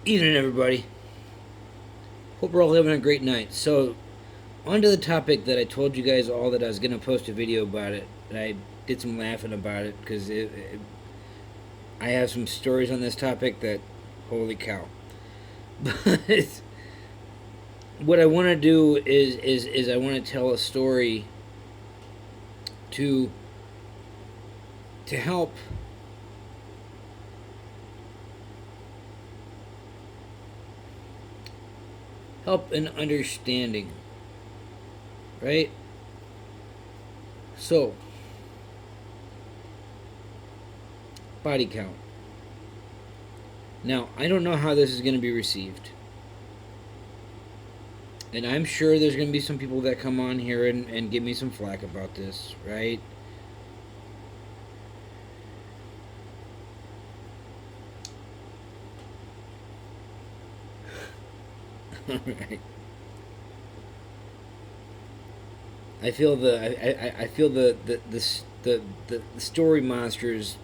Evening, everybody. Hope we're all having a great night. So, on to the topic that I told you guys all that I was going to post a video about it. And I did some laughing about it because I have some stories on this topic that, holy cow. But what I want to do is I want to tell a story to help in understanding, right? So, body count. Now, I don't know how this is going to be received. And I'm sure there's going to be some people that come on here and give me some flack about this, right? Alright. I feel I feel the story monsters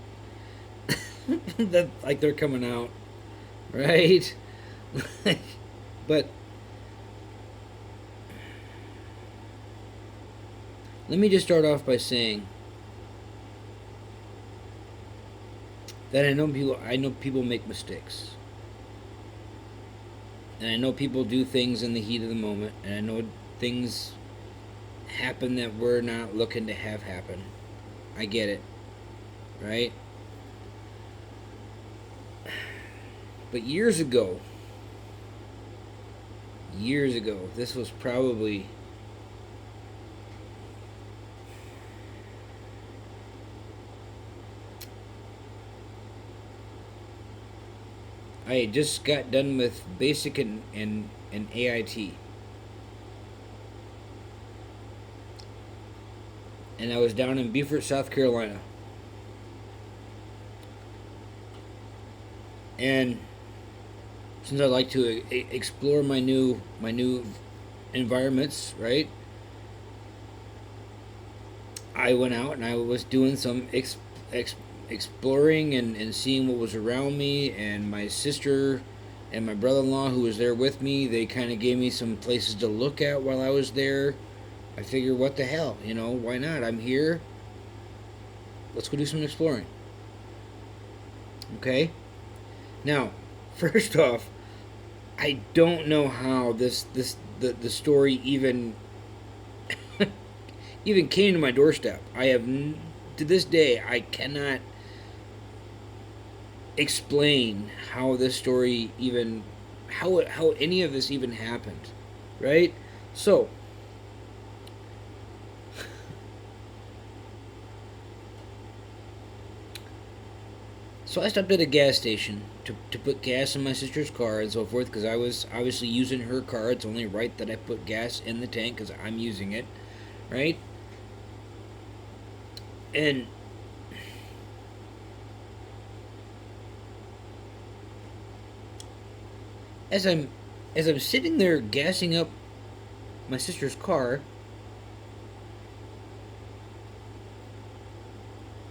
that like they're coming out, right? But let me just start off by saying that I know people make mistakes. And I know people do things in the heat of the moment, and I know things happen that we're not looking to have happen. I get it, right? But years ago, this was probably I just got done with basic and AIT. And I was down in Beaufort, South Carolina. And since I like to explore my new environments, right? I went out and I was doing some exploring and seeing what was around me. And my sister and my brother-in-law, who was there with me, they kind of gave me some places to look at while I was there. I figured, what the hell, why not? I'm here. Let's go do some exploring. Okay? Now, first off, I don't know how the story even even came to my doorstep. To this day, I cannot explain how this story even how any of this even happened, right? So, I stopped at a gas station to put gas in my sister's car and so forth because I was obviously using her car. It's only right that I put gas in the tank because I'm using it, right? And as I'm sitting there gassing up my sister's car,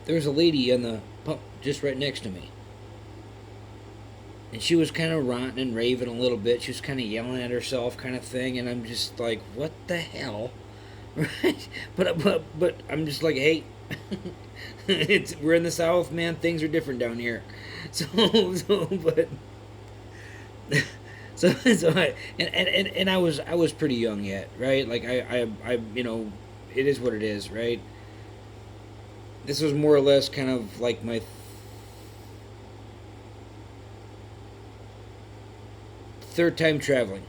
there was a lady on the pump just right next to me. And she was kind of ranting and raving a little bit. She was kind of yelling at herself, kind of thing. And I'm just like, what the hell? Right? But I'm just like, hey, we're in the South, man. Things are different down here. So, but so and I was pretty young yet, right? Like I it is what it is, right? This was more or less kind of like my third time traveling.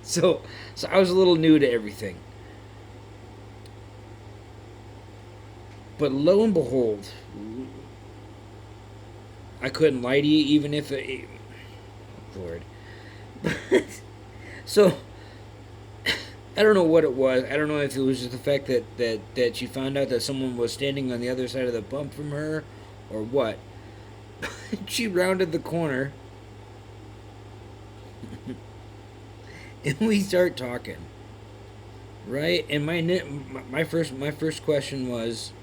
so I was a little new to everything. But lo and behold, I couldn't lie to you even if Lord. So I don't know what it was. I don't know if it was just the fact that she found out that someone was standing on the other side of the bump from her or what. She rounded the corner and we start talking. Right? And my first question was,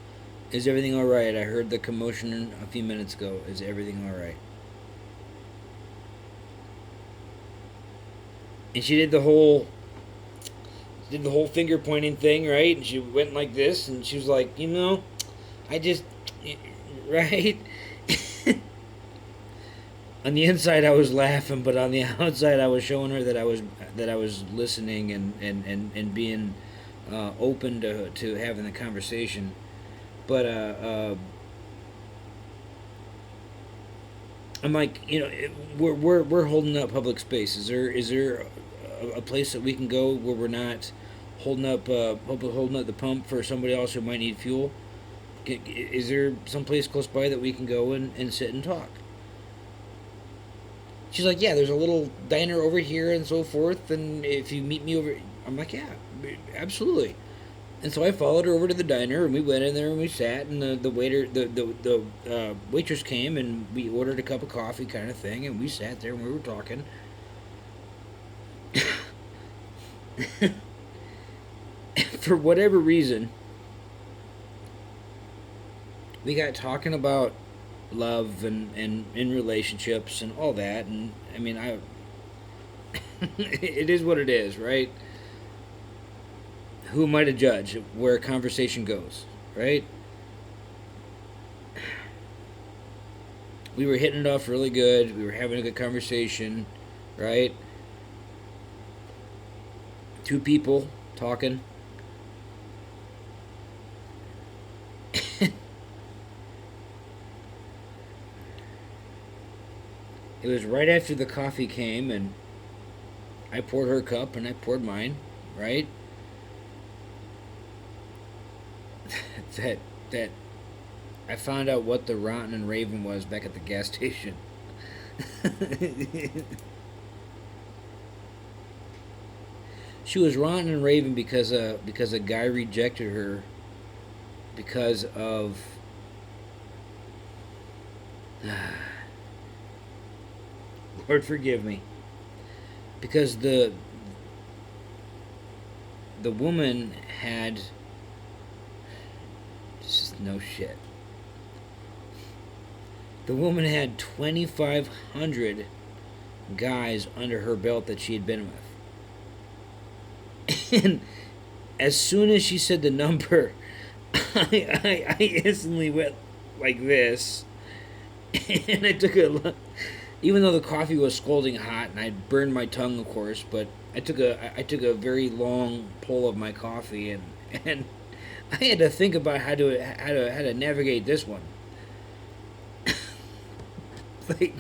is everything all right? I heard the commotion a few minutes ago. Is everything all right? and she did the whole finger pointing thing, right? And she went like this, and she was like, I just, right? On the inside, I was laughing, but on the outside, I was showing her that I was listening and being open to having the conversation. But I'm like, we're holding up public space. Is there a place that we can go where we're not holding up the pump for somebody else who might need fuel? Is there some place close by that we can go and sit and talk? She's like, yeah, there's a little diner over here and so forth, and if you meet me over, I'm like, yeah, absolutely. And so I followed her over to the diner, and we went in there and we sat, and the waitress came, and we ordered a cup of coffee, kind of thing, and we sat there and we were talking. For whatever reason, we got talking about love and in relationships and all that, and I mean, it is what it is, right? Who am I to judge where a conversation goes, right? We were hitting it off really good. We were having a good conversation, right? Two people talking. It was right after the coffee came, and I poured her cup and I poured mine, right? that I found out what the Rotten and Raven was back at the gas station. She was rotten and raving because a guy rejected her because of Lord forgive me, because the woman had just no shit. The woman had 2,500 guys under her belt that she had been with. And as soon as she said the number, I instantly went like this. And I took a, even though the coffee was scalding hot and I burned my tongue, of course, but I took a very long pull of my coffee, and I had to think about how to navigate this one. Like,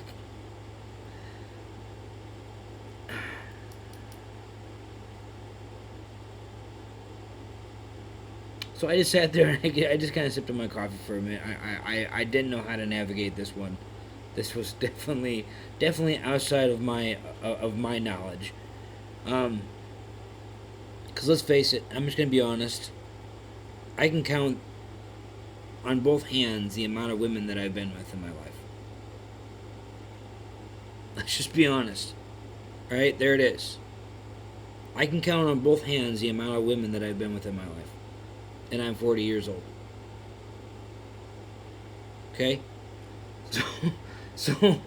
so I just sat there and I just kind of sipped on my coffee for a minute. I didn't know how to navigate this one. This was definitely outside of my knowledge. Because let's face it, I'm just gonna be honest. I can count on both hands the amount of women that I've been with in my life. Let's just be honest. Alright, there it is. I can count on both hands the amount of women that I've been with in my life. And I'm 40 years old. Okay? So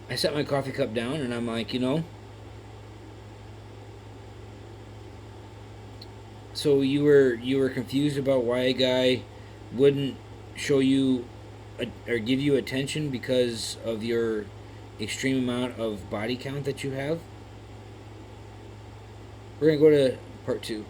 I set my coffee cup down and I'm like, so you were confused about why a guy wouldn't show you or give you attention because of your extreme amount of body count that you have? We're going to go to part 2.